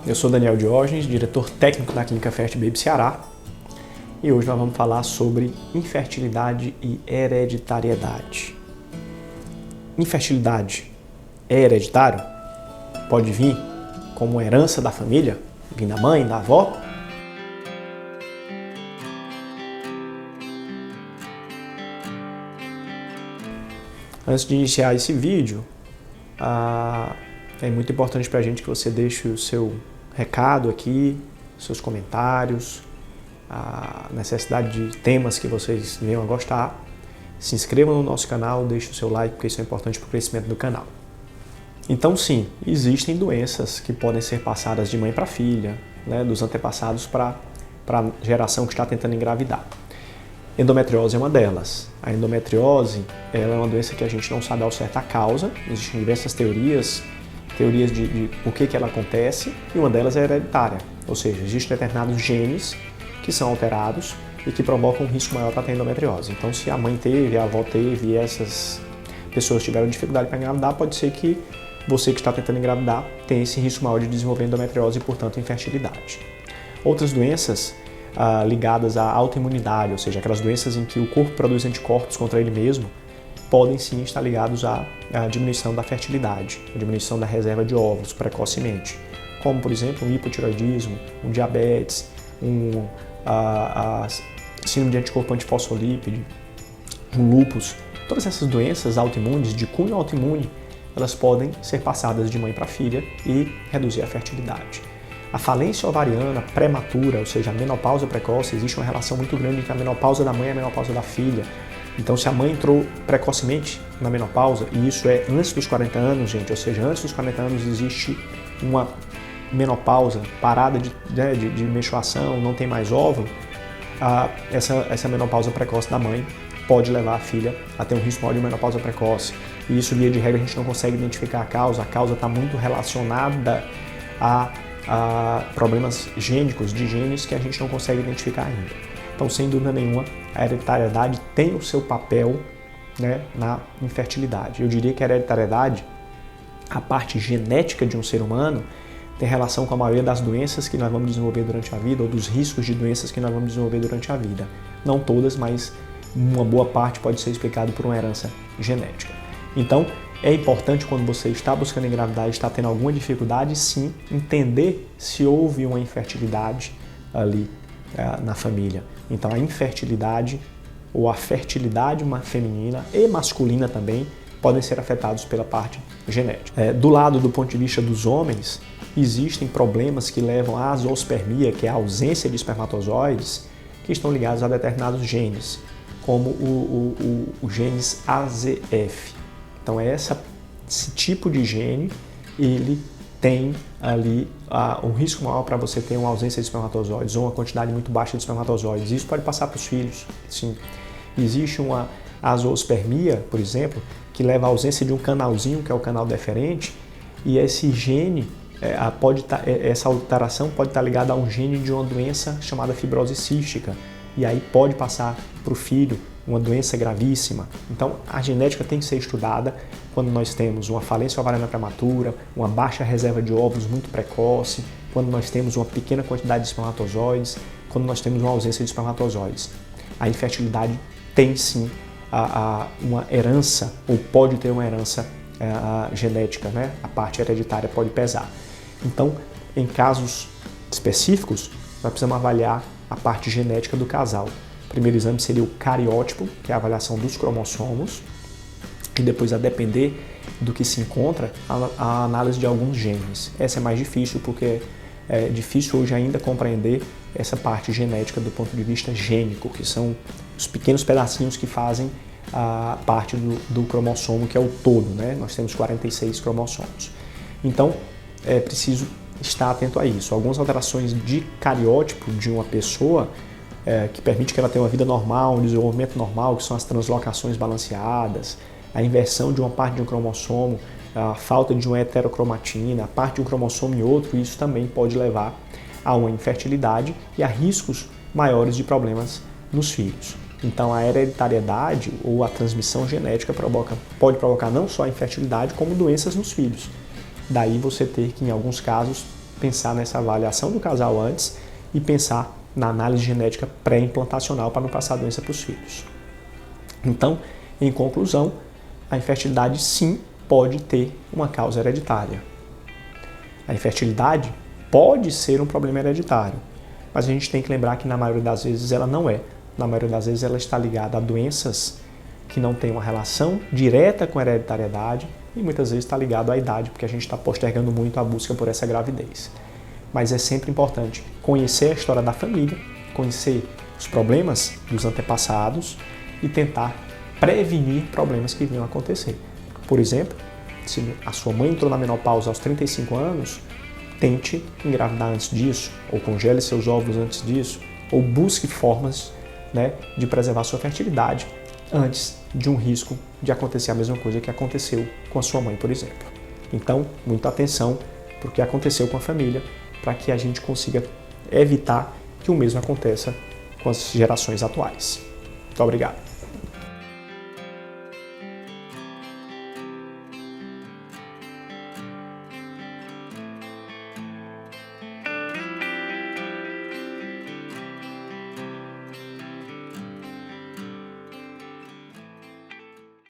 eu sou Daniel Diógenes, diretor técnico da Clínica First Baby Ceará, e hoje nós vamos falar sobre infertilidade e hereditariedade. Infertilidade é hereditário? Pode vir como herança da família? Vir da mãe, da avó? Antes de iniciar esse vídeo, é muito importante para a gente que você deixe o seu recado aqui, seus comentários, a necessidade de temas que vocês venham a gostar. Se inscrevam no nosso canal, deixe o seu like, porque isso é importante para o crescimento do canal. Então sim, existem doenças que podem ser passadas de mãe para filha, né, dos antepassados para a geração que está tentando engravidar. Endometriose é uma delas. A endometriose ela é uma doença que a gente não sabe ao certo a causa. Existem diversas teorias de por que ela acontece, e uma delas é hereditária. Ou seja, existem determinados genes que são alterados e que provocam um risco maior para ter endometriose. Então, se a mãe teve, a avó teve e essas pessoas tiveram dificuldade para engravidar, pode ser que você que está tentando engravidar tenha esse risco maior de desenvolver endometriose e, portanto, infertilidade. Outras doenças ligadas à autoimunidade, ou seja, aquelas doenças em que o corpo produz anticorpos contra ele mesmo, podem sim estar ligados à diminuição da fertilidade, à diminuição da reserva de óvulos precocemente, como, por exemplo, um hipotireoidismo, um diabetes, síndrome de anticorpo antifosfolípide, um lúpus. Todas essas doenças autoimunes, de cunho autoimune, elas podem ser passadas de mãe para filha e reduzir a fertilidade. A falência ovariana prematura, ou seja, a menopausa precoce, existe uma relação muito grande entre a menopausa da mãe e a menopausa da filha. Então, se a mãe entrou precocemente na menopausa, e isso é antes dos 40 anos, gente, ou seja, antes dos 40 anos existe uma menopausa, parada de menstruação, não tem mais óvulo, essa menopausa precoce da mãe pode levar a filha a ter um risco maior de menopausa precoce. E isso, via de regra, a gente não consegue identificar a causa está muito relacionada a problemas gênicos, de genes que a gente não consegue identificar ainda. Então, sem dúvida nenhuma, a hereditariedade tem o seu papel, né, na infertilidade. Eu diria que a hereditariedade, a parte genética de um ser humano, tem relação com a maioria das doenças que nós vamos desenvolver durante a vida, ou dos riscos de doenças que nós vamos desenvolver durante a vida. Não todas, mas uma boa parte pode ser explicado por uma herança genética. Então, é importante, quando você está buscando engravidar e está tendo alguma dificuldade, sim, entender se houve uma infertilidade ali na família. Então, a infertilidade ou a fertilidade feminina e masculina também podem ser afetados pela parte genética. Do lado do ponto de vista dos homens, existem problemas que levam à azoospermia, que é a ausência de espermatozoides, que estão ligados a determinados genes, como o genes AZF. Então, esse tipo de gene, ele tem ali um risco maior para você ter uma ausência de espermatozoides ou uma quantidade muito baixa de espermatozoides. Isso pode passar para os filhos, sim. Existe uma azoospermia, por exemplo, que leva à ausência de um canalzinho, que é o canal deferente, e esse gene, essa alteração pode estar ligada a um gene de uma doença chamada fibrose cística, e aí pode passar para o filho uma doença gravíssima. Então, a genética tem que ser estudada quando nós temos uma falência ovariana prematura, uma baixa reserva de óvulos muito precoce, quando nós temos uma pequena quantidade de espermatozoides, quando nós temos uma ausência de espermatozoides. A infertilidade tem sim uma herança, ou pode ter uma herança genética, né? A parte hereditária pode pesar. Então, em casos específicos, nós precisamos avaliar a parte genética do casal. O primeiro exame seria o cariótipo, que é a avaliação dos cromossomos, e depois, a depender do que se encontra, a análise de alguns genes. Essa é mais difícil, porque é difícil hoje ainda compreender essa parte genética do ponto de vista gênico, que são os pequenos pedacinhos que fazem a parte do cromossomo, que é o todo, né? Nós temos 46 cromossomos. Então, é preciso estar atento a isso. Algumas alterações de cariótipo de uma pessoa que permite que ela tenha uma vida normal, um desenvolvimento normal, que são as translocações balanceadas, a inversão de uma parte de um cromossomo, a falta de uma heterocromatina, a parte de um cromossomo e outro, isso também pode levar a uma infertilidade e a riscos maiores de problemas nos filhos. Então, a hereditariedade ou a transmissão genética pode provocar não só a infertilidade, como doenças nos filhos. Daí você ter que, em alguns casos, pensar nessa avaliação do casal antes e pensar na análise genética pré-implantacional para não passar a doença para os filhos. Então, em conclusão, a infertilidade sim pode ter uma causa hereditária. A infertilidade pode ser um problema hereditário, mas a gente tem que lembrar que na maioria das vezes ela não é. Na maioria das vezes ela está ligada a doenças que não têm uma relação direta com a hereditariedade e muitas vezes está ligado à idade, porque a gente está postergando muito a busca por essa gravidez. Mas é sempre importante conhecer a história da família, conhecer os problemas dos antepassados e tentar prevenir problemas que venham a acontecer. Por exemplo, se a sua mãe entrou na menopausa aos 35 anos, tente engravidar antes disso, ou congele seus óvulos antes disso, ou busque formas, de preservar sua fertilidade antes de um risco de acontecer a mesma coisa que aconteceu com a sua mãe, por exemplo. Então, muita atenção para o que aconteceu com a família, para que a gente consiga evitar que o mesmo aconteça com as gerações atuais. Muito obrigado.